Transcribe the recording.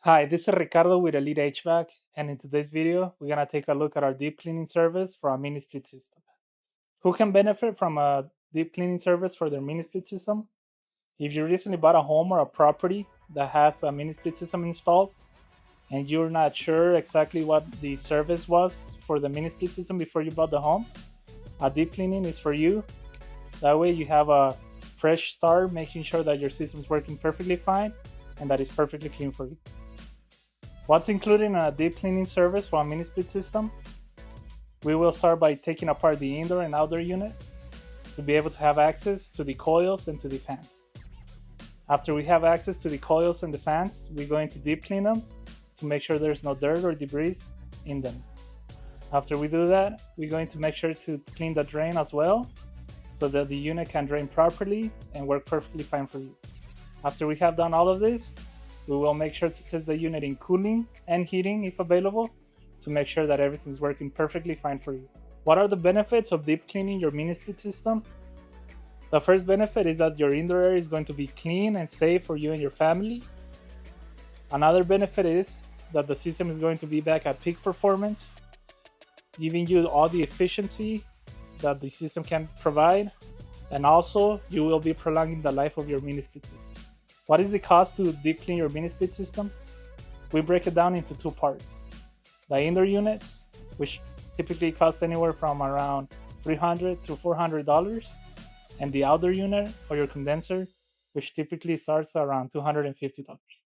Hi, this is Ricardo with Elite HVAC, and in today's video, we're going to take a look at our deep cleaning service for our mini split system. Who can benefit from a deep cleaning service for their mini split system? If you recently bought a home or a property that has a mini split system installed, and you're not sure exactly what the service was for the mini split system before you bought the home, a deep cleaning is for you. That way you have a fresh start, making sure that your system's working perfectly fine and that it's perfectly clean for you. What's included in a deep cleaning service for a mini split system? We will start by taking apart the indoor and outdoor units to be able to have access to the coils and to the fans. After we have access to the coils and the fans, we're going to deep clean them to make sure there's no dirt or debris in them. After we do that, we're going to make sure to clean the drain as well so that the unit can drain properly and work perfectly fine for you. After we have done all of this, we will make sure to test the unit in cooling and heating if available to make sure that everything's working perfectly fine for you. What are the benefits of deep cleaning your mini split system? The first benefit is that your indoor air is going to be clean and safe for you and your family. Another benefit is that the system is going to be back at peak performance, giving you all the efficiency that the system can provide, and also you will be prolonging the life of your mini split system. What is the cost to deep clean your mini split systems? We break it down into two parts. The indoor units, which typically cost anywhere from around $300 to $400, and the outdoor unit or your condenser, which typically starts around $250.